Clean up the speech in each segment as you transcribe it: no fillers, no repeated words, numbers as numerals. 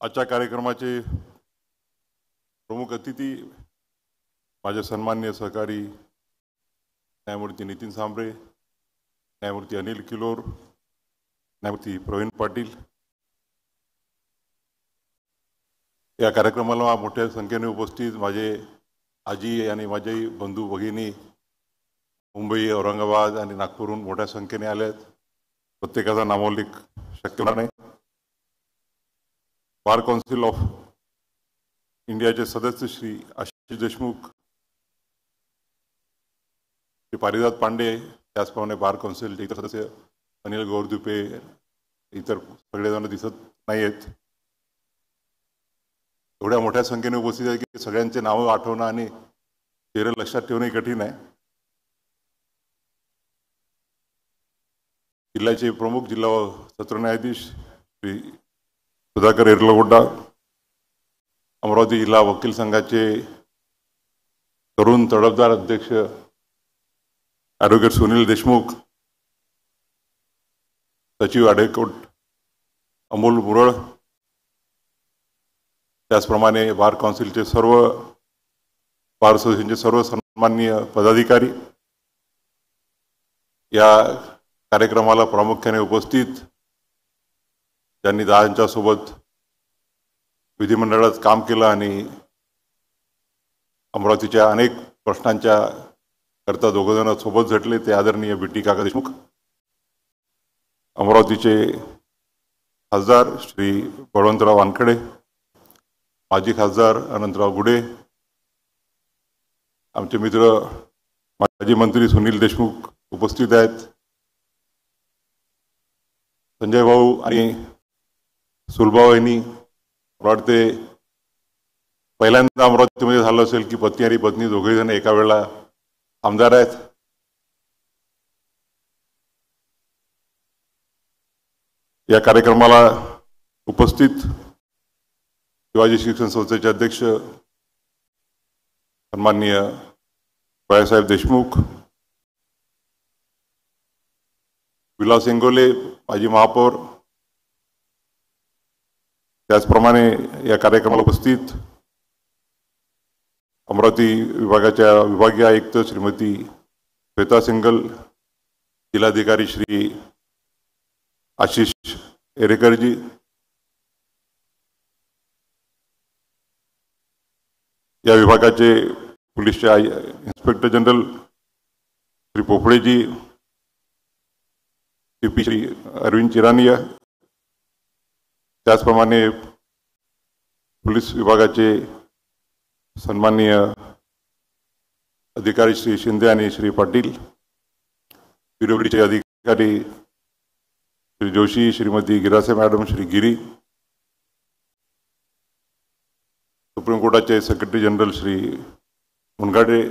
आजच्या कार्यक्रमाचे प्रमुख अतिथी माझे सन्माननीय सहकारी न्यायमूर्ती नितीन सांबरे, न्यायमूर्ती अनिल किलोर, न्यायमूर्ती प्रवीण पाटील। या कार्यक्रमाला मोठ्या संख्येने उपस्थित माझे आजी आणि माझे बंधू भगिनी मुंबई, औरंगाबाद आणि नागपूरहून मोठ्या संख्येने आले आहेत। प्रत्येकाचा नामोल्लेख शक्य नाही। बार काउन्सिल ऑफ इंडियाचे सदस्य श्री आशिष देशमुख, श्री पारिजात पांडे, त्याचप्रमाणे बार काउन्सिलचे इतर सदस्य अनिल गोरदुपे, इतर सगळेजण दिसत नाही आहेत। एवढ्या मोठ्या संख्येने उपस्थित आहेत की सगळ्यांचे नाव आठवणं आणि चेहरे लक्षात ठेवणे कठीण आहे। जिल्ह्याचे प्रमुख जिल्हा सत्र न्यायाधीश श्री सुधाकर येरलगोड्डा, अमरावती जिल्हा वकील संघाचे तरुण तडफदार अध्यक्ष ॲडव्होकेट सुनील देशमुख, सचिव ॲडव्होकेट अमोल मुरळ, त्याचप्रमाणे बार काउन्सिलचे सर्व बार असोसिएशनचे सर्व सन्माननीय पदाधिकारी, या कार्यक्रमाला प्रामुख्याने उपस्थित ज्यांनी दादांच्या सोबत विधिमंडळात काम केलं आणि अमरावतीच्या अनेक प्रश्नांच्या करता दोघंजण सोबत झटले, ते आदरणीय बीटी काका देशमुख, अमरावतीचे खासदार श्री बळवंतराव वानखेडे, माजी खासदार अनंतराव गुडे, आमचे मित्र माजी मंत्री सुनील देशमुख उपस्थित आहेत, संजय भाऊ आणि सुलभाऊ यांनी वाटते पहिल्यांदा अमरावतीमध्ये झालं असेल की पती आणि पत्नी दोघे जण एका वेळेला आमदार आहेत। या कार्यक्रमाला उपस्थित शिवाजी शिक्षण संस्थेचे अध्यक्ष सन्माननीय बाळासाहेब देशमुख, विलास इंगोले माजी महापौर, त्याचप्रमाणे या कार्यक्रमाला उपस्थित अमरावती विभागाच्या विभागीय आयुक्त श्रीमती श्वेता सिंगल, जिल्हाधिकारी श्री आशिष एरेकरजी, या विभागाचे पोलीसचे इन्स्पेक्टर जनरल श्री पोफळेजी, सीपी श्री अरविंद चिरानिया, त्याचप्रमाणे पोलीस विभागाचे सन्माननीय अधिकारी श्री शिंदे आणि श्री पाटील, पीडब्ल्यूडीचे अधिकारी श्री जोशी, श्रीमती गिरासे मॅडम, श्री गिरी, सुप्रीम कोर्टाचे सेक्रेटरी जनरल श्री मुनगाडे,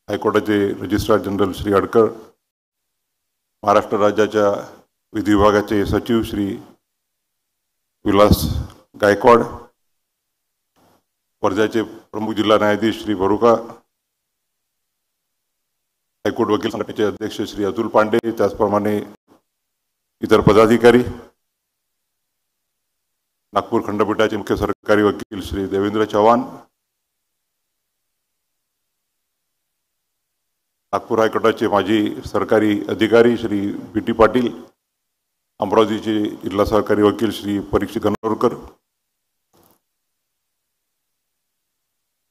हायकोर्टाचे रजिस्ट्रार जनरल श्री अडकर, महाराष्ट्र राज्याच्या विधी विभागाचे सचिव श्री विलास गायकवाड, वर्ध्याचे प्रमुख जिल्हा न्यायाधीश श्री भरुका, हायकोर्ट वकील संघटनेचे अध्यक्ष श्री अतुल पांडे, त्याचप्रमाणे इतर पदाधिकारी, नागपूर खंडपीठाचे मुख्य सरकारी वकील श्री देवेंद्र चव्हाण, नागपूर हायकोर्टाचे माजी सरकारी अधिकारी श्री बीटी पाटील, अमरावतीचे जिल्हा सहकारी वकील श्री परीक्षित गणोरकर,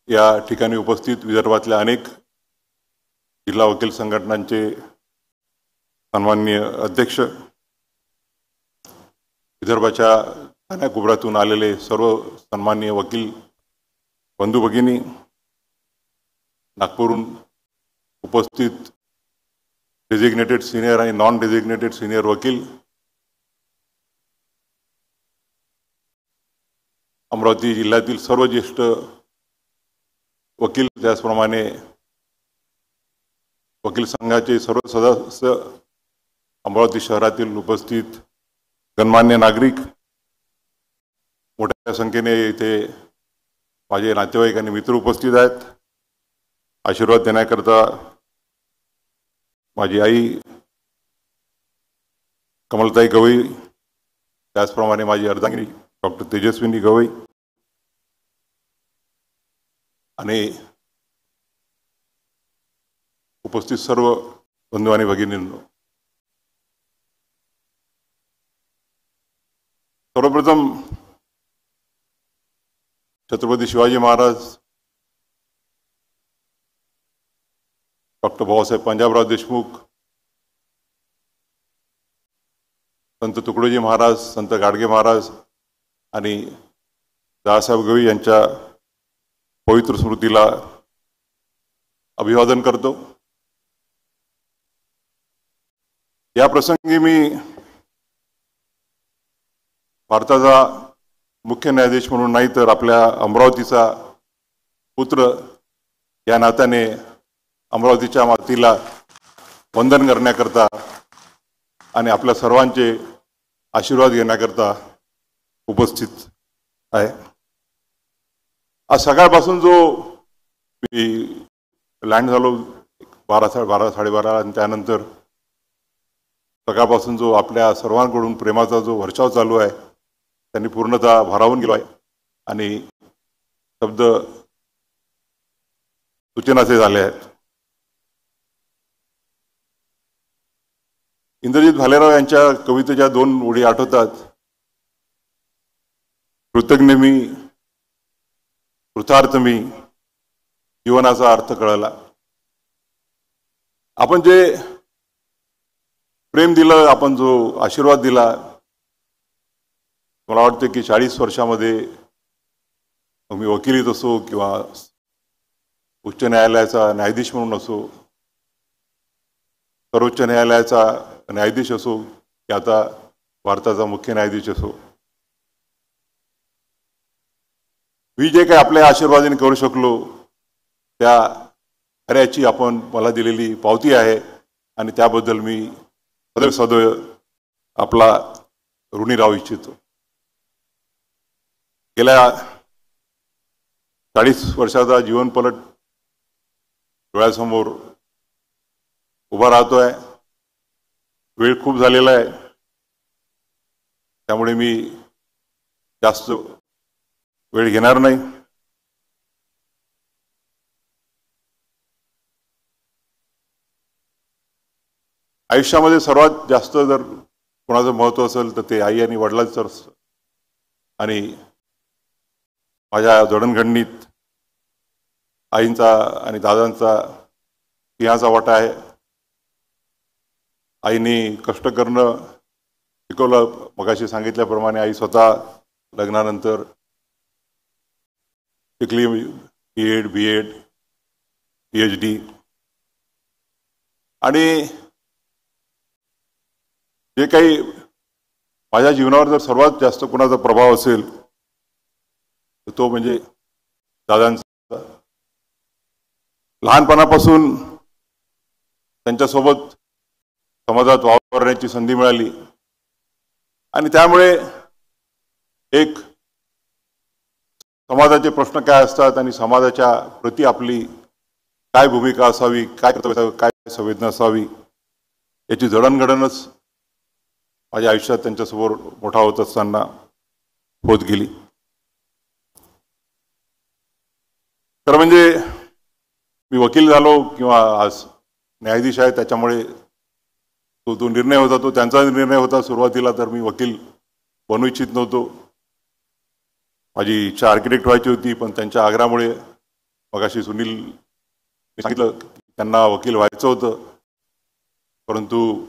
या ठिकाणी उपस्थित विदर्भातल्या अनेक जिल्हा वकील संघटनांचे सन्माननीय अध्यक्ष, विदर्भाच्या कानाकोपऱ्यातून आलेले सर्व सन्माननीय वकील बंधू भगिनी, नागपूरहून उपस्थित डेझिग्नेटेड सिनियर आणि नॉन डेझिग्नेटेड सिनियर वकील, अमरावती जिल्ह्यातील सर्व ज्येष्ठ वकील, त्याचप्रमाणे वकील संघाचे सर्व सदस्य, अमरावती शहरातील उपस्थित गणमान्य नागरिक, मोठ्या संख्येने इथे माझे नातेवाईक आणि मित्र उपस्थित आहेत। आशीर्वाद देण्याकरता माझी आई कमलताई गवई, त्याचप्रमाणे माझी अर्धांगिनी डॉक्टर तेजस्विनी गवई आणि उपस्थित सर्व बंधू आणि भगिनींनो, सर्वप्रथम छत्रपती शिवाजी महाराज, डॉक्टर बाबासाहेब पंजाबराव देशमुख, संत तुकडोजी महाराज, संत गाडगे महाराज आणि दादासाहेब गवई यांच्या पवित्र स्मृतीला अभिवादन करतो। या प्रसंगी मी भारताचा मुख्य न्यायाधीश म्हणून नाही तर आपल्या अमरावतीचा पुत्र या नात्याने अमरावतीच्या मातीला वंदन करण्याकरता आणि आपल्या सर्वांचे आशीर्वाद घेण्याकरता उपस्थित आहे। आज सकाळपासून जो मी लँड झालो 12 साडेबारा आणि त्यानंतर सकाळपासून जो आपल्या सर्वांकडून प्रेमाचा जो वर्षाव चालू आहे त्यांनी पूर्णतः भारावून गेलो आहे आणि शब्द सूचनाचे झाले आहेत। इंद्रजित भालेराव यांच्या कवितेच्या 2 ओळी आठवतात। कृतज्ञ मी, कृतार्थ मी, जीवनाचा अर्थ कळला। आपण जे प्रेम दिलं, आपण जो आशीर्वाद दिला, मला वाटतं की 40 वर्षामध्ये मी वकिलीत असो किंवा उच्च न्यायालयाचा न्यायाधीश म्हणून असो, सर्वोच्च न्यायालयाचा न्यायाधीश असो की आता भारताचा मुख्य न्यायाधीश असो, मी जे काही आपल्या आशीर्वादाने करू शकलो त्या कार्याची आपण मला दिलेली पावती आहे आणि त्याबद्दल मी सदैव आपला ऋणी राहू इच्छितो। गेल्या 40 वर्षाचा जीवनपलट डोळ्यासमोर उभा राहतोय। वेळ खूप झालेला आहे, त्यामुळे मी जास्त वेळ घेणार नाही। आयुष्यामध्ये सर्वात जास्त जर कोणाचं महत्त्व असेल तर ते आई आणि वडिलांचं असतं आणि माझ्या जडणघडणीत आईंचा आणि दादांचा सिंहाचा वाटा आहे। आईने कष्ट करणं शिकवलं। मगाशी सांगितल्याप्रमाणे आई स्वतः लग्नानंतर शिकली, B.Ed, B.Ed, PhD आणि जे काही माझ्या जीवनावर जर सर्वात जास्त कोणाचा प्रभाव असेल तर तो म्हणजे दादांचा। लहानपणापासून त्यांच्यासोबत समाजात वावरण्याची संधी मिळाली आणि त्यामुळे एक समाजाचे प्रश्न काय असतात आणि समाजाच्या प्रति आपली काय भूमिका असावी, काय कर्तव्य, काय संवेदना असावी याची जडणघडणच माझ्या आयुष्यात त्यांच्यासमोर मोठा होत असताना होत गेली। तर म्हणजे मी वकील झालो किंवा आज न्यायाधीश आहे त्याच्यामुळे तो निर्णय होता, तो त्यांचा निर्णय होता। सुरुवातीला तर मी वकील बनू इच्छित नव्हतो, माझी इच्छा आर्किटेक्ट व्हायची होती, पण त्यांच्या आग्रहामुळे मगाशी सुनील सांगितलं त्यांना वकील व्हायचं होतं, परंतु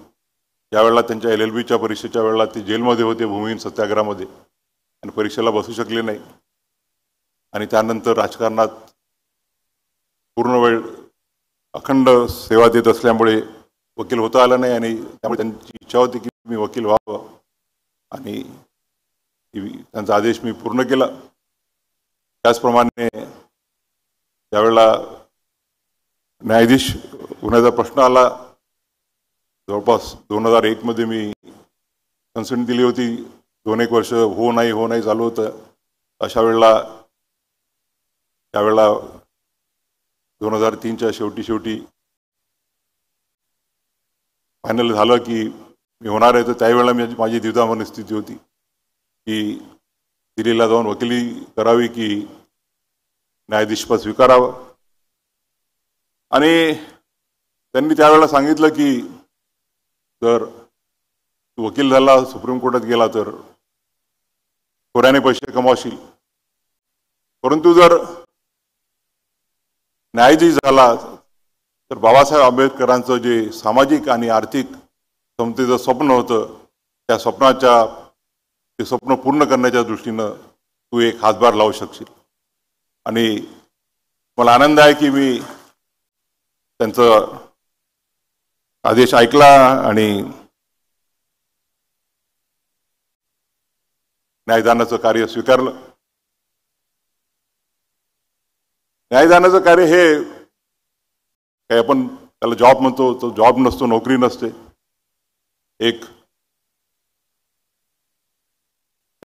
यावेळेला त्यांच्या LLBच्या परीक्षेच्या वेळेला ते जेलमध्ये होते, भूमिहीन सत्याग्रहामध्ये, आणि परीक्षेला बसू शकले नाही आणि त्यानंतर राजकारणात पूर्ण वेळ अखंड सेवा देत असल्यामुळे वकील होता आला नाही आणि त्यामुळे त्यांची इच्छा होती की मी वकील व्हावं आणि त्यांचा आदेश मी पूर्ण केला। त्याचप्रमाणे त्यावेळेला न्यायाधीश होण्याचा प्रश्न आला। जवळपास 2001 मध्ये मी कन्सेंट दिली होती। 2-1 वर्ष हो नाही चालू होतं। अशा वेळेला त्यावेळेला 2003च्या शेवटी फायनल झालं की मी होणार आहे। तर त्यावेळेला माझी द्विधा मनस्थिती होती की दिल्लीला जाऊन वकिली करावी की न्यायाधीशपद स्वीकारावं. आणि त्यांनी त्यावेळेला सांगितलं की जर तू वकील झाला, सुप्रीम कोर्टात गेला तर खोऱ्याने पैसे कमावशील, परंतु जर न्यायाधीश झाला तर बाबासाहेब आंबेडकरांचं जे सामाजिक आणि आर्थिक समतेचं स्वप्न होतं, त्या ते स्वप्न पूर्ण करण्याच्या दृष्टीनं तू एक हातभार लावू शकशील. आणि मला आनंद आहे की मी त्यांचं आदेश ऐकला आणि न्यायदानाचं कार्य स्वीकारलं. न्यायदानाचं कार्य हे काही आपण त्याला जॉब म्हणतो, तो जॉब नसतो, नोकरी नसते. एक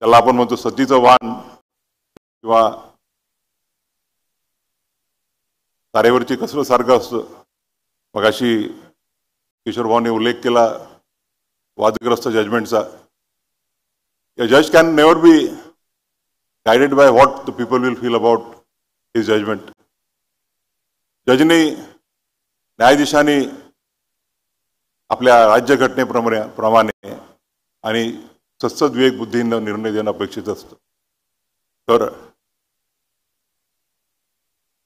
त्याला आपण म्हणतो सतीचं वाण किंवा तारेवरची कसरत सारखं असतं. मगाशी किशोर भाऊने उल्लेख केला वादग्रस्त जजमेंटचा. A judge can never be guided by what the people will feel about his judgment. जजनी, न्यायाधीशांनी आपल्या राज्यघटनेप्रमाणे आणि सत्सद विवेक बुद्धीनं निर्णय देणं अपेक्षित असतं. तर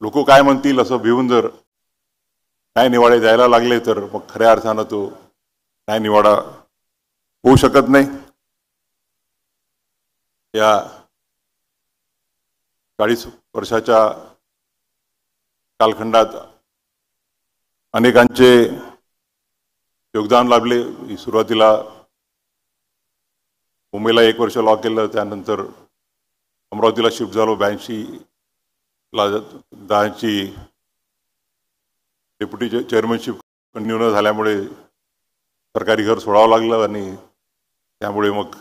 लोक काय म्हणतील असं भिवून जर न्याय निवाडे द्यायला लागले तर मग खऱ्या अर्थानं तो न्याय निवाडा होऊ शकत नाही. या 40 वर्षाच्या कालखंडात अनेकांचे योगदान लाभले. सुरुवातीला मुंबईला 1 वर्ष लॉ केलं, त्यानंतर अमरावतीला शिफ्ट झालो. 82ला दाची डेप्युटी चेअरमनशिप कंटिन्यू न झाल्यामुळे सरकारी घर सोडावं लागलं आणि त्यामुळे मग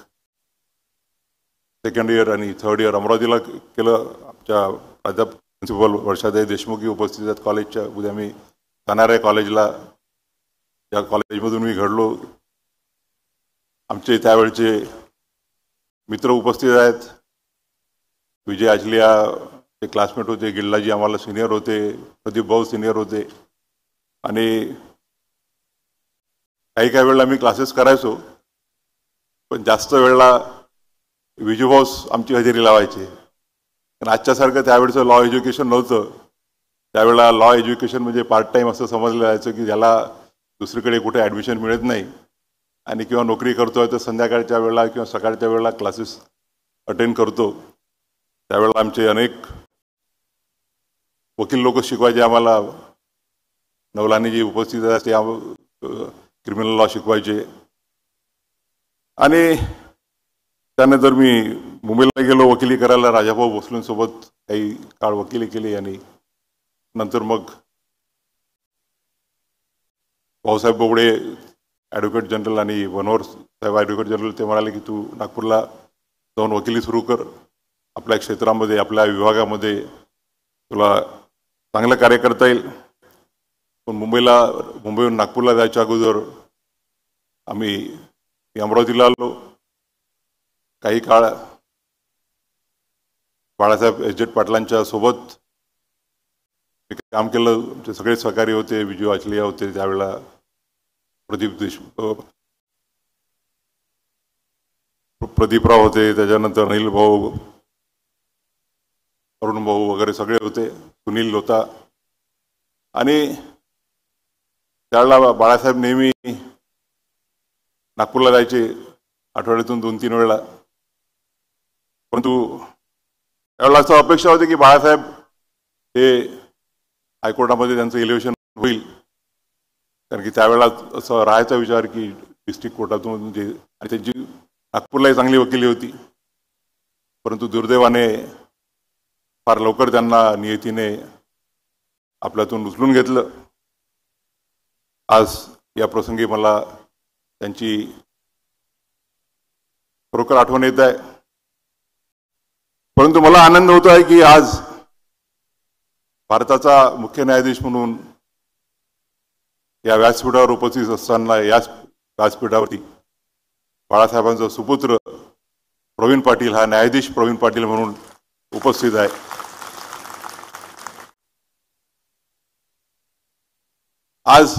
सेकंड इयर आणि थर्ड इयर अमरावतीला केलं. आमच्या प्राध्यापक प्रिन्सिपल वर्षाताई देशमुखी उपस्थित आहेत कॉलेजच्या. उद्या मी जाणार आहे कॉलेजला, ज्या कॉलेजमधून मी घडलो. आमचे त्यावेळचे मित्र उपस्थित आहेत. विजय आचलिया ते क्लासमेट होते, गिल्लाजी आम्हाला सिनियर होते, प्रदीप भाऊ सिनियर होते. आणि काही वेळेला मी क्लासेस करायचो, पण जास्त वेळेला विजूभाऊस आमची हजेरी लावायची. कारण आजच्यासारखं त्यावेळेचं लॉ एज्युकेशन नव्हतं. त्यावेळेला लॉ एज्युकेशन म्हणजे पार्ट टाईम असं समजलं जायचं की ज्याला दुसरीकडे कुठे ॲडमिशन मिळत नाही आणि किंवा नोकरी करतोय तर संध्याकाळच्या वेळेला किंवा सकाळच्या वेळेला क्लासेस अटेंड करतो. त्यावेळेला आमचे अनेक वकील लोक शिकवायचे आम्हाला. नवलानी जी उपस्थित आहेत ते क्रिमिनल लॉ शिकवायचे. आणि त्यानंतर मी मुंबईला गेलो वकिली करायला. राजाभाऊ भोसलेंसोबत काही काळ वकिली केली आणि नंतर मग भाऊसाहेब बोबडे ॲडव्होकेट जनरल आणि मनोहर साहेब ॲडव्होकेट जनरल ते म्हणाले की तू नागपूरला जाऊन वकिली सुरू कर. आपल्या क्षेत्रामध्ये, आपल्या विभागामध्ये तुला चांगलं कार्य करता येईल. पण मुंबईहून नागपूरला जायच्या अगोदर मी अमरावतीला आलो. काही काळ बाळासाहेब एस. पाटलांच्या सोबत काम केलं. आमचे सगळे सहकारी होते. विजय आचलिया होते त्यावेळेला, प्रदीपराव होते, त्याच्यानंतर अनिल भाऊ, अरुण भाऊ वगैरे सगळे होते, सुनील होता. आणि त्यावेळेला बाळासाहेब नेहमी नागपूरला जायचे आठवड्यातून 2-3 वेळा. परंतु त्यावेळेला असं अपेक्षा होती की बाळासाहेब हे हायकोर्टामध्ये त्यांचं इलेव्हेशन होईल. कारण की त्यावेळेला असं राहायचा विचार की डिस्ट्रिक्ट कोर्टातून जे, आणि त्यांची नागपूरलाही चांगली वकिली होती. परंतु दुर्दैवाने फार लवकर त्यांना नियतीने आपल्यातून उचलून घेतलं. आज या प्रसंगी मला त्यांची खरोखर आठवण येत आहे. परंतु मला आनंद होतो आहे की आज भारताचा मुख्य न्यायाधीश म्हणून या व्यासपीठावर उपस्थित असताना, याच व्यासपीठावरती बाळासाहेबांचा सुपुत्र प्रवीण पाटील हा न्यायाधीश प्रवीण पाटील म्हणून उपस्थित आहे. आज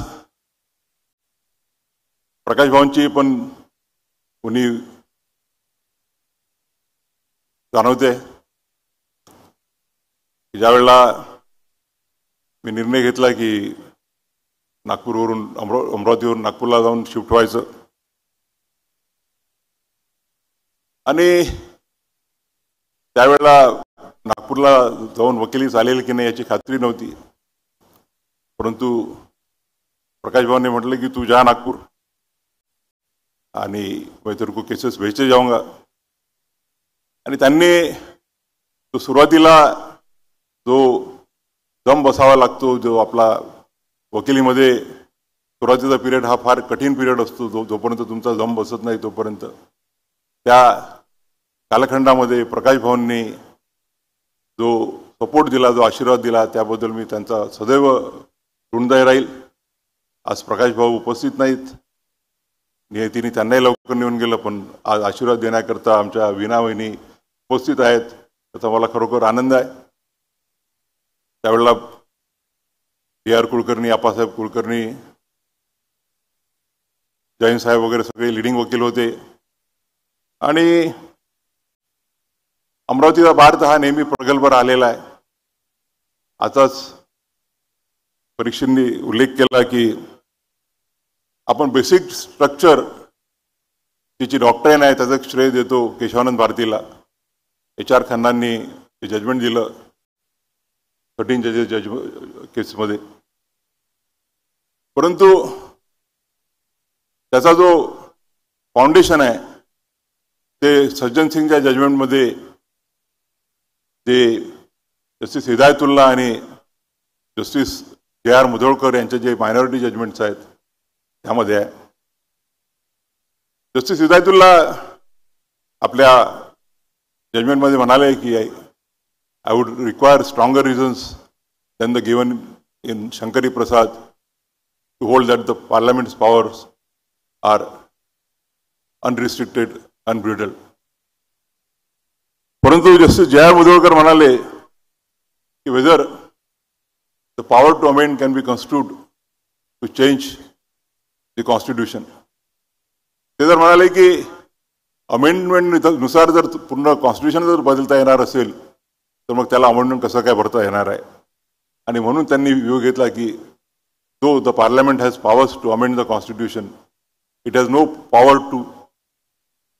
प्रकाश भाऊंची पण कोणी जाणवते ज्या वेळेला मी निर्णय घेतला की नागपूरवरून अमरावतीवरून नागपूरला जाऊन शिफ्ट व्हायचं आणि त्यावेळेला नागपूरला जाऊन वकिली चालेल की नाही याची खात्री नव्हती. परंतु प्रकाश भाऊने म्हटलं की तू जा नागपूर आणि मैं तेरे को केसेस भेजते जाऊंगा. आणि त्यांनी तो सुरुवातीला जो दम बसावा लागतो, जो आपला वकिलीमध्ये सुरुवातीचा पिरियड हा फार कठीण पिरियड असतो, जोपर्यंत तुमचा दम बसत नाही तोपर्यंत. त्या कालखंडामध्ये प्रकाश भाऊंनी जो सपोर्ट दिला, जो आशीर्वाद दिला, त्याबद्दल मी त्यांचा सदैव ऋणदायी राहील. आज प्रकाश भाऊ उपस्थित नाहीत, नियतीने त्यांनाही लवकर निघून गेलं, पण आज आशीर्वाद देण्याकरता आमच्या वीणा वहिनी उपस्थित आहेत, त्याचा मला खरोखर आनंद आहे. त्यावेळेला D.R. कुलकर्णी, आप्पासाहेब कुलकर्णी, जैन साहेब वगैरे सगळे लिडिंग वकील होते. आणि अमरावतीचा भारत हा नेहमी प्रगल्भ राहिलेला आहे. आताच परीक्षेने उल्लेख केला की आपण बेसिक स्ट्रक्चर तिची डॉक्ट्राईन आहे त्याचं श्रेय देतो केशवानंद भारतीला. HR खन्नांनी हे जजमेंट दिलं 13 जजेस केसमध्ये. परंतु त्याचा जो फाउंडेशन आहे ते सज्जन सिंगच्या जजमेंटमध्ये जे जस्टिस हिदायतुल्ला आणि जस्टिस J.R. मुधोळकर यांचे जे मायनॉरिटी जजमेंट्स आहेत त्यामध्ये आहे. जस्टिस हिदायतुल्ला आपल्या जजमेंटमध्ये म्हणाले की I would require stronger reasons than the given in Shankari Prasad to hold that the Parliament's powers are unrestricted, unbridled. परंतु जस्टिस J.R. मुधोळकर म्हणाले की whether the power to amend can be construed to change the constitution. ते जर म्हणाले की amendment नुसार जर पूर्ण कॉन्स्टिट्यूशन जर बदलता येणार असेल तर मग त्याला अमेंडमेंट कसं काय भरता येणार आहे. आणि म्हणून त्यांनी व्ह्यू घेतला की though the parliament has powers to amend the constitution, it has no power to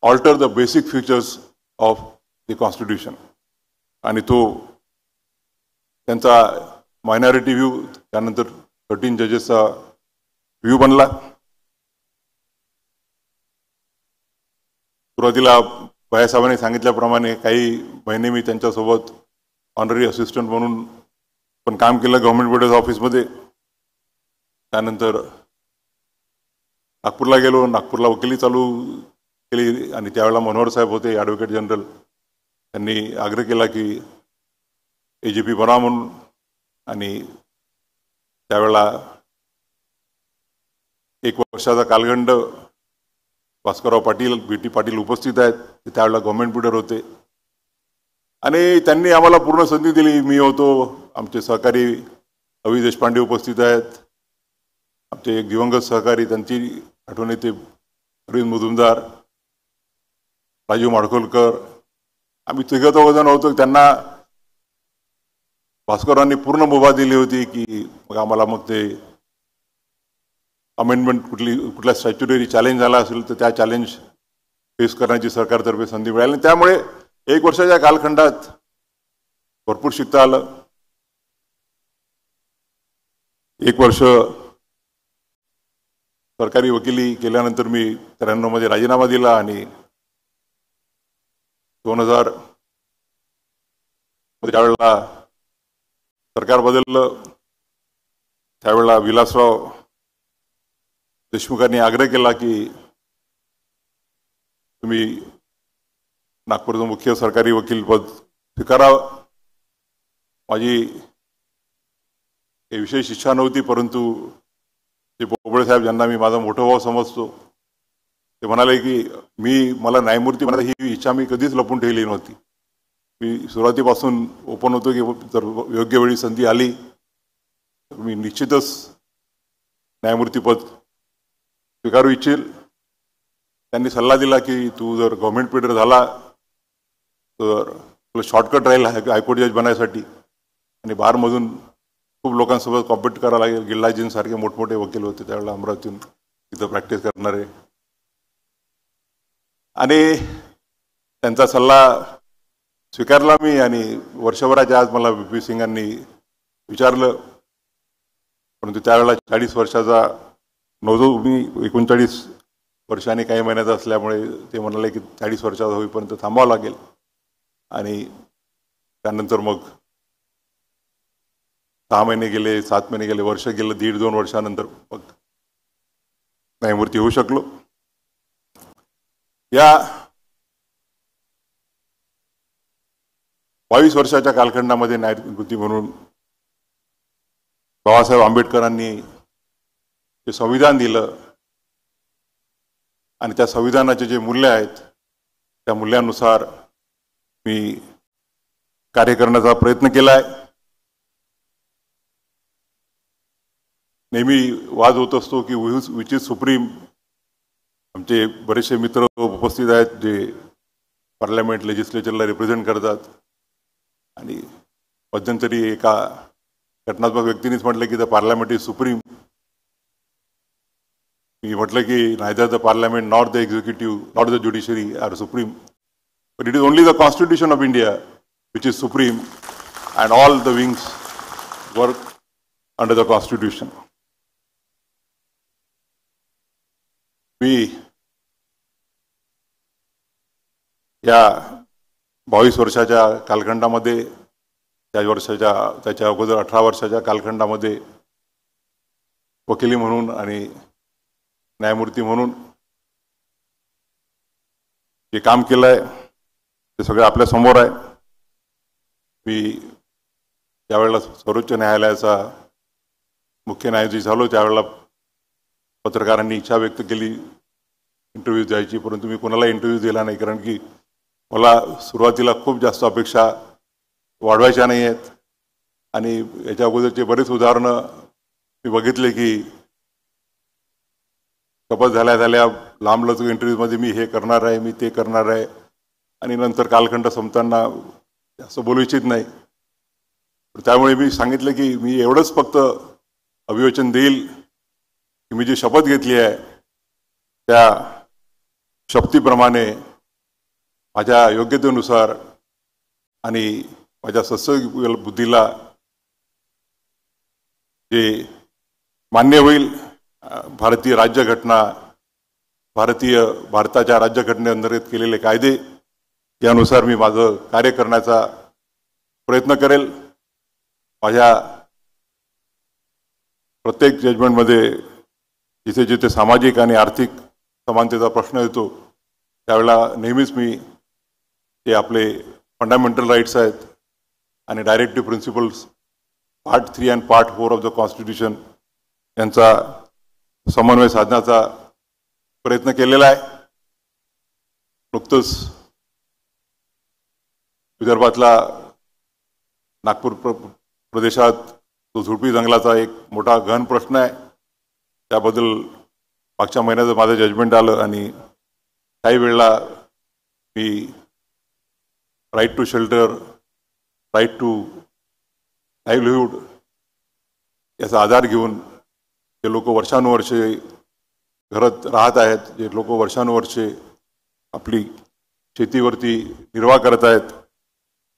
alter the basic features of the constitution. आणि तो त्यांचा मायनॉरिटी व्ह्यू त्यानंतर 13 जजेसचा व्ह्यू बनला. सुरुवातीला भैयासाहेबांनी सांगितल्याप्रमाणे काही महिने मी त्यांच्यासोबत ऑनररी असिस्टंट म्हणून पण काम केलं गव्हर्नमेंट बोर्ड ऑफिसमध्ये. त्यानंतर नागपूरला गेलो, नागपूरला वकिली चालू केली आणि त्यावेळेला मनोहर साहेब होते ॲडव्होकेट जनरल. त्यांनी आग्रह केला की AGP बना म्हणून. आणि त्यावेळेला 1 वर्षाचा कालखंड भास्करराव पाटील, BT पाटील उपस्थित आहेत, ते त्यावेळेला गव्हर्नमेंट बिल्डर होते. आणि त्यांनी आम्हाला पूर्ण संधी दिली. मी होतो, आमचे सहकारी अवी देशपांडे उपस्थित आहेत, आमचे एक दिवंगत सहकारी त्यांची आठवण येते अरविंद मुजुमदार, राजीव माडखोलकर, आम्ही 3-4 होतो. त्यांना भास्कररावांनी पूर्ण मुभा दिली होती की मग आम्हाला मग ते अमेंडमेंट कुठल्या स्टॅच्युटरी चॅलेंज झाला असेल तर त्या चॅलेंज फेस करण्याची सरकारतर्फे संधी मिळाली. त्यामुळे 1 वर्षाच्या कालखंडात भरपूर शिकता आलं. 1 वर्ष सरकारी वकिली केल्यानंतर मी 93 मध्ये राजीनामा दिला आणि 2000 ज्यावेळेला सरकार बदललं त्यावेळेला विलासराव देशमुखांनी आग्रह केला की तुम्ही नागपूरचं मुख्य सरकारी वकील पद स्वीकारावं. माझी विशेष इच्छा नव्हती, परंतु ते पोबळे साहेब ज्यांना मी माझा मोठा भाऊ समजतो ते म्हणाले की मला न्यायमूर्ती म्हणाले ही इच्छा मी कधीच लपून ठेवली नव्हती. मी सुरुवातीपासून ओपन होतो की जर योग्य वेळी संधी आली तर मी निश्चितच न्यायमूर्तीपद स्वीकारू इच्छेल. त्यांनी सल्ला दिला की तू जर गव्हर्नमेंट पीरियड झाला तर तुला शॉर्टकट राहील हायकोर्ट जज बनायसाठी आणि बारमधून खूप लोकांसोबत कॉम्पिट करावं लागेल. गिल्लाजींसारखे मोठमोठे वकील होते त्यावेळेला अमरावतीतून तिथं प्रॅक्टिस करणारे, आणि त्यांचा सल्ला स्वीकारला मी. आणि वर्षभराच्या आज मला VP सिंगांनी विचारलं, परंतु त्यावेळेला 40 वर्षाचा नव्हतो मी, 39 वर्षांनी काही महिन्याचा असल्यामुळे ते म्हणाले की 40 वर्षाचा होईपर्यंत थांबावं लागेल. आणि त्यानंतर मग 6 महिने गेले, 7 महिने गेले, वर्ष गेलं, 1.5-2 वर्षानंतर मग न्यायमूर्ती होऊ शकलो. या 22 वर्षाच्या कालखंडामध्ये न्यायमूर्ती म्हणून बाबासाहेब आंबेडकरांनी जे संविधान दिलं आणि त्या संविधानाचे जे मूल्य आहेत त्या मूल्यानुसार मी कार्य करण्याचा प्रयत्न केलाय. नेहमी वाद होत असतो की विच इज सुप्रीम. आमचे बरेचसे मित्र उपस्थित आहेत जे पार्लमेंट लेजिस्लेचरला रिप्रेझेंट करतात, आणि मध्यंतरी एका घटनात्मक व्यक्तीनेच म्हटलं की द पार्लमेंट इज सुप्रीम. मी म्हटलं की neither the parliament not the executive not the judiciary are supreme, but it is only the constitution of India which is supreme and all the wings work under the constitution. मी या 22 वर्षाच्या कालखंडामध्ये, त्याच्या अगोदर 18 वर्षाच्या कालखंडामध्ये वकिली म्हणून आणि न्यायमूर्ती म्हणून जे काम केलं आहे ते सगळं आपल्या समोर आहे. मी ज्यावेळेला सर्वोच्च न्यायालयाचा मुख्य न्यायाधीश झालो त्यावेळेला पत्रकारांनी इच्छा व्यक्त केली इंटरव्ह्यू द्यायची, परंतु मी कोणाला इंटरव्ह्यू दिला नाही, कारण की मला सुरुवातीला खूप जास्त अपेक्षा वाढवायच्या नाही आहेत. आणि याच्या अगोदरचे बरेच उदाहरणं मी बघितले की शपथ झाल्या लांबलचक इंटरव्ह्यूमध्ये मी हे करणार आहे, मी ते करणार आहे, आणि नंतर कालखंड संपताना जास्त बोलू इच्छित नाही. त्यामुळे मी सांगितलं की मी एवढंच फक्त अभिवचन देईल की मी जी शपथ घेतली आहे त्या शपथीप्रमाणे माझ्या योग्यतेनुसार आणि माझ्या सत्संग बुद्धीला जे मान्य होईल, भारतीय राज्यघटना, भारताच्या राज्यघटनेअंतर्गत केलेले कायदे यानुसार मी माझं कार्य करण्याचा प्रयत्न करेल. माझ्या प्रत्येक जजमेंटमध्ये जिथे जिथे सामाजिक आणि आर्थिक समानतेचा प्रश्न येतो त्यावेळेला नेहमीच मी ते आपले फंडामेंटल राईट्स आहेत आणि डायरेक्टिव्ह प्रिन्सिपल्स पार्ट 3 आणि पार्ट 4 ऑफ द कॉन्स्टिट्यूशन यांचा समन्वय साधण्याचा प्रयत्न केलेला आहे. नुकतंच विदर्भातला नागपूर प्रदेशात तो झुडपी जंगलाचा एक मोठा गहन प्रश्न आहे, त्याबद्दल मागच्या महिन्यात माझं जजमेंट आलं. आणि काही वेळेला मी right to shelter, right to livelihood याचा आधार घेऊन जे लोक वर्षानुवर्षे घरात राहत आहेत, जे लोक वर्षानुवर्षे आपली शेतीवरती निर्वाह करत आहेत,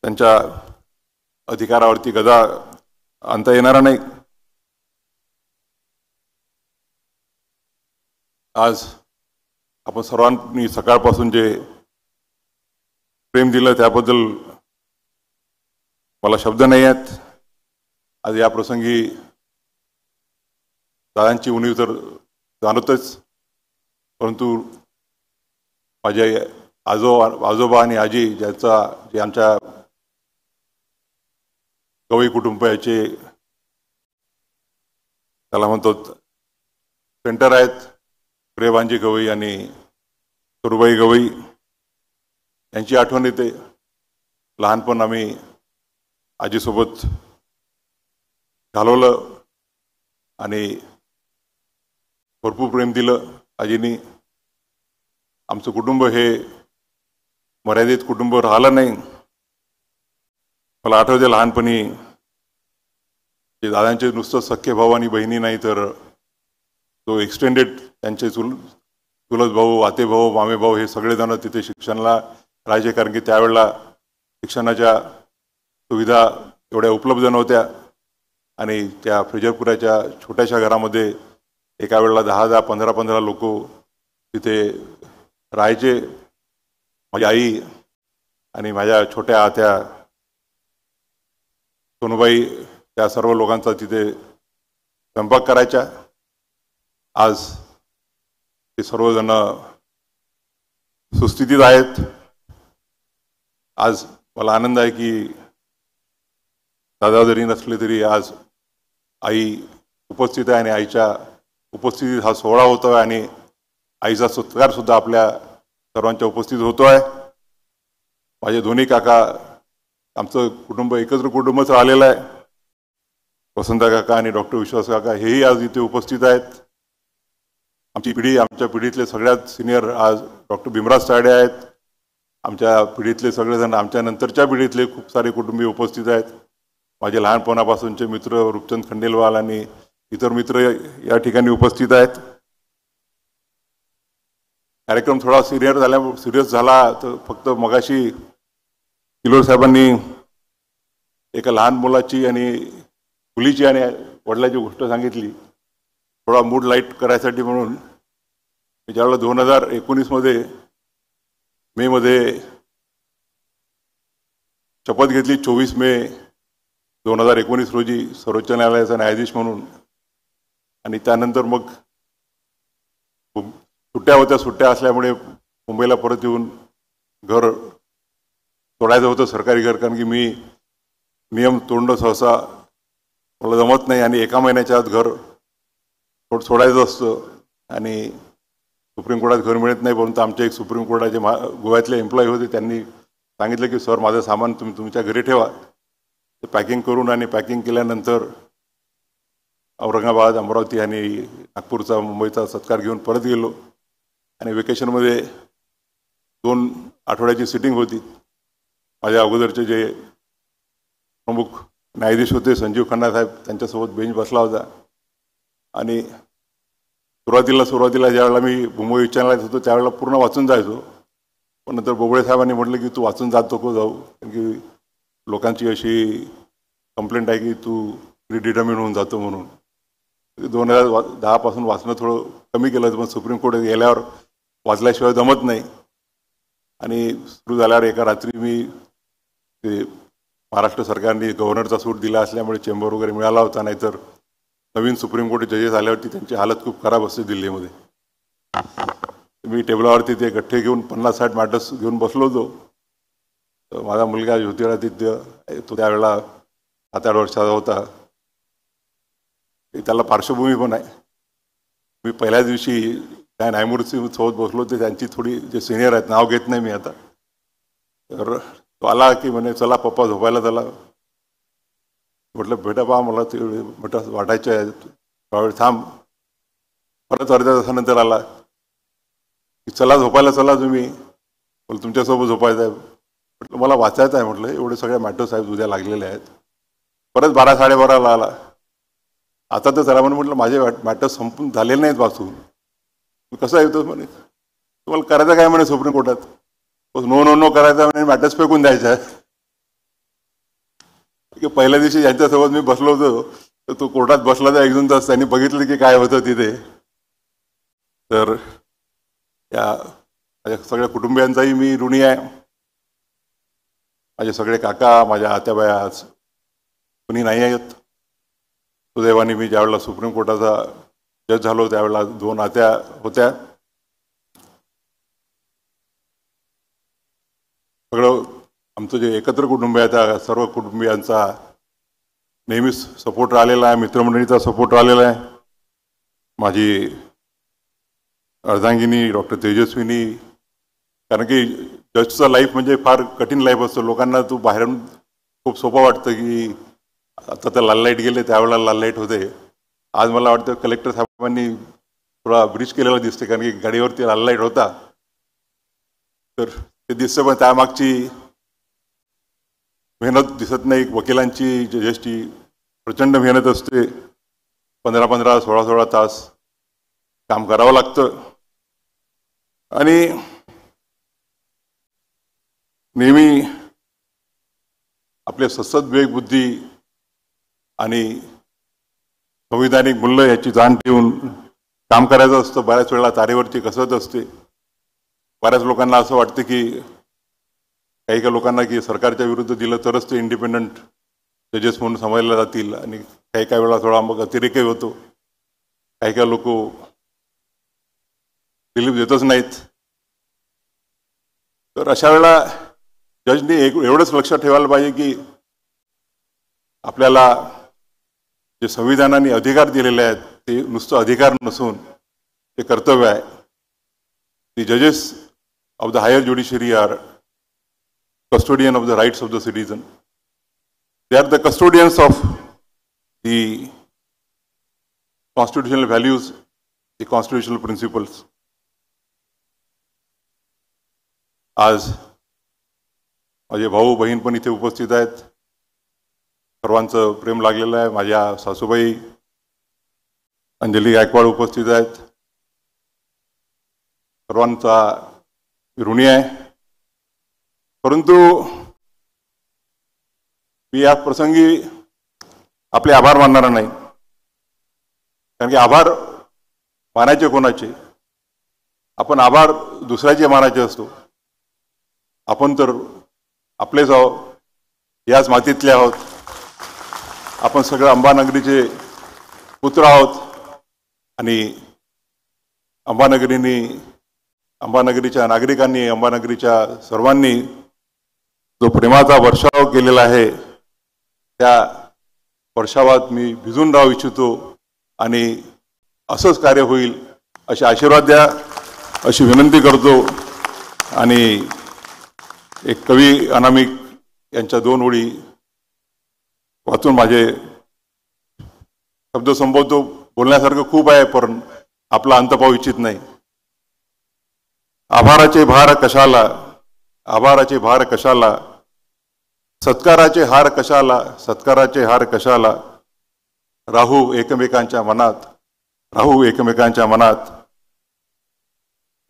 त्यांच्या अधिकारावरती गदा आणता येणार नाही. आज आपण सर्वांनी सकाळपासून जे प्रेम दिलं त्याबद्दल मला शब्द नाही आहेत. आज या प्रसंगी दादांची उणीव तर जाणवतच, परंतु माझे आजोबा आणि आजी जे आमच्या गवई कुटुंबाचे त्याला म्हणतो सेंटर आहेत, प्रेमांजी गवई आणि सरुबाई गवई यांची आठवण येते. लहानपण आम्ही आजीसोबत घालवलं आणि भरपूर प्रेम दिलं आजीनी. आमचं कुटुंब हे मर्यादित कुटुंब राहिलं नाही. मला आठवते लहानपणी दादांचे नुसतं सख्खे भाऊ आणि बहिणी नाही तर तो एक्सटेंडेड त्यांचे चुलत भाऊ, आते भाऊ, मामे भाऊ हे सगळेजण तिथे शिक्षणाला राहायचे. कारण की त्यावेळेला शिक्षणाच्या सुविधा एवढ्या उपलब्ध नव्हत्या आणि त्या फ्रेजरपुराच्या छोट्याशा घरामध्ये एका वेळेला 10-10, 15-15 लोक तिथे राहायचे. माझी आई आणि माझ्या छोट्या आत्या सोनूबाई त्या सर्व लोकांचा तिथे स्वयंपाक करायच्या. आज ते सर्वजण सुस्थितीत आहेत. आज मला आनंद आहे की दादा जरी नसले तरी आज आई उपस्थित आहे आणि आईच्या उपस्थितीत हा सोहळा होतोय आणि आईचा सत्कार सुद्धा आपल्या सर्वांच्या उपस्थित होतोय. माझे दोन्ही काका, आमचं कुटुंब एकत्र कुटुंबच राहिलेलं आहे. वसंता काका आणि डॉक्टर विश्वास काका हेही आज इथे उपस्थित आहेत. आमची पिढी, आमच्या पिढीतले सगळ्यात सिनियर आज डॉक्टर भीमराज तायडे आहेत. आमच्या पिढीतले सगळेजण, आमच्या नंतरच्या पिढीतले खूप सारे कुटुंबीय उपस्थित आहेत. माझे लहानपणापासूनचे मित्र रूपचंद खंडेलवाल आणि इतर मित्र या ठिकाणी उपस्थित आहेत. कार्यक्रम थोडा सिरियस झाला तर फक्त मगाशी किलोर साहेबांनी एका लहान मुलाची आणि मुलीची आणि वडिलाची गोष्ट सांगितली. थोडा मूड लाईट करायसाठी म्हणून मी ज्यावेळेला 2019 मे मध्ये शपथ घेतली, 24 मे 2019 रोजी सर्वोच्च न्यायालयाचा न्यायाधीश म्हणून. आणि त्यानंतर मग सुट्ट्या असल्यामुळे मुंबईला परत येऊन घर सोडायचं होतं, सरकारी घर. कारण की मी नियम तोडणं सहसा मला जमत नाही आणि एका महिन्याच्या आत घर सोडायचं असतं आणि सुप्रीम कोर्टात घर मिळत नाही. परंतु आमचे एक सुप्रीम कोर्टाचे गोव्यातले एम्प्लॉई होते, त्यांनी सांगितलं की सर माझं सामान तुम्ही तुमच्या घरी ठेवा. ते पॅकिंग करून आणि पॅकिंग केल्यानंतर औरंगाबाद, अमरावती आणि नागपूरचा, मुंबईचा सत्कार घेऊन परत गेलो. आणि वेकेशनमध्ये 2 आठवड्याची सिटिंग होती. माझ्या अगोदरचे जे प्रमुख न्यायाधीश होते संजीव खन्ना साहेब, त्यांच्यासोबत बेंच बसला होता. आणि सुरुवातीला ज्यावेळेला मी मुंबई उच्च न्यायालयात होतो त्यावेळेला पूर्ण वाचून जायचो. पण नंतर बोबडे साहेबांनी म्हटलं की तू वाचून जात नको जाऊ, कारण की लोकांची अशी कंप्लेंट आहे की तू प्रीडिटर्मिन होऊन जातो म्हणून. 2010 पासून वाचणं थोडं कमी केलं, पण सुप्रीम कोर्ट गेल्यावर वाचल्याशिवाय जमत नाही. आणि सुरू झाल्यावर एका रात्री मी ते महाराष्ट्र सरकारने गव्हर्नरचा सूट दिला असल्यामुळे चेंबर वगैरे मिळाला होता, नाहीतर नवीन सुप्रीम कोर्ट जजेस आल्यावरती त्यांची हालत खूप खराब असते दिल्लीमध्ये. मी टेबलावरती ते गठ्ठे घेऊन 50-60 मॅटर्स घेऊन बसलो होतो. तर माझा मुलगा ज्योतिरादित्य, तो त्यावेळेला 7-8 वर्षाचा होता. त्याला पार्श्वभूमी पण आहे. मी पहिल्या दिवशी त्या न्यायमूर्ती सोबत बसलो होते, त्यांची थोडी जे सिनियर आहेत, नाव घेत नाही मी आता, तर तो आला की म्हणे चला पप्पा झोपायला चला. म्हटलं बेटा पहा मला ते मॅटर्स वाटायचे आहेत, थोडा वेळ थांब. परत अर्ध्या तासानंतर आला की चला झोपायला चला तुम्ही. म्हटलं तुमच्यासोबत झोपायचं आहे. म्हटलं मला वाचायचं आहे. म्हटलं एवढे सगळे मॅटर्स आहेत उद्या लागलेले आहेत. परत 12-12:30 आला. आता तर जरा म्हटलं माझे मॅटर्स संपून झालेले नाहीत वाचून. कसं येतो म्हणे तुम्हाला करायचं काय म्हणे सुप्रीम कोर्टात. नो करायचं म्हणे, मॅटर्स फेकून द्यायचं आहे. पहिल्या दिवशी ज्यांच्यासोबत मी बसलो होतो तर तो कोर्टात बसला तर 1-2 तास त्यांनी बघितलं की काय होतं तिथे. तर या माझ्या सगळ्या कुटुंबियांचाही मी ऋणी आहे. माझे सगळे काका, माझ्या आत्याबाया आज कुणी नाही आहेत. सुदैवाने मी ज्यावेळेला सुप्रीम कोर्टाचा जज झालो त्यावेळेला 2 आत्या होत्या. सगळं आमचं जे एकत्र कुटुंब आहे त्या सर्व कुटुंबियांचा नेहमीच सपोर्ट राहिलेला आहे, मित्रमंडळीचा सपोर्ट राहिलेला आहे. माझी अर्धांगिनी डॉक्टर तेजस्विनी कारण की जजचं लाईफ म्हणजे फार कठीण लाईफ असतं. लोकांना तू बाहेरून खूप सोपं वाटतं की आता तर लाल लाईट गेले, त्यावेळेला लाल लाईट होते. आज मला वाटतं कलेक्टर साहेबांनी थोडा ब्रिज केलेला दिसते, कारण की गाडीवरती लाल लाईट होता तर ते दिसतं, पण त्यामागची मेहनत दिसत नाही. वकिलांची जजेसची प्रचंड मेहनत असते. 15-15, 16-16 तास काम करावं लागतं आणि नेहमी आपले सतत विवेकबुद्धी आणि संविधानिक मूल्य याची जाण ठेवून काम करायचं असतं. बऱ्याच वेळेला तारेवरची कसरत असते. बऱ्याच लोकांना असं वाटतं की काही लोकांना की सरकारच्या विरुद्ध दिलं तरच ते इंडिपेंडंट जजेस म्हणून समजले जातील आणि काही वेळा थोडा मग अतिरेकही होतो. काही लोक रिलीफ देतच नाहीत. तर अशा वेळेला जजनी एवढंच लक्षात ठेवायला पाहिजे की आपल्याला जे संविधानाने अधिकार दिलेले आहेत ते नुसतं अधिकार नसून ते कर्तव्य आहे. The judges of the higher judiciary are custodian of the rights of the citizen. They are the custodians of the constitutional values, the constitutional principles. आज माझे भाऊ बहीण पण इथे उपस्थित आहेत. सर्वांचं प्रेम लागलेलं आहे. माझ्या सासूबाई अंजली गायकवाड उपस्थित आहेत. सर्वांचा ऋणी आहे. परंतु मी या प्रसंगी आपले आभार मानणार नाही, कारण की आभार मानायचे कोणाचे? आपण आभार दुसऱ्याचे मानायचे असतो. आपण तर आपलेच आहोत, याच मातीतले आहोत. आपण सगळं अंबानगरीचे पुत्र आहोत आणि अंबानगरीच्या नागरिकांनी, अंबानगरीच्या सर्वांनी जो प्रेमाचा वर्षाव केलेला आहे त्या वर्षावात मी भिजून राहू इच्छितो आणि असंच कार्य होईल असे आशीर्वाद द्या अशी विनंती करतो. आणि एक कवी अनामिक यांच्या 2 ओळी वाचून माझे शब्द संबोधतो. बोलण्यासारखं खूप आहे पण आपला अंत पाहू इच्छित नाही. आभाराचे भार कशाला, आभाराचे भार कशाला, सत्काराचे हार कशाला, सत्काराचे हार कशाला, राहू एकमेकांच्या मनात, राहू एकमेकांच्या मनात,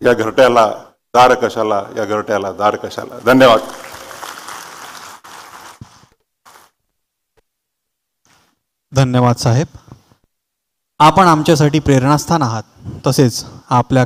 या घरट्याला दार कशाला, या घरट्याला दार कशाला. धन्यवाद. धन्यवाद साहेब. आपण आमच्यासाठी प्रेरणास्थान आहात. तसेच आपल्या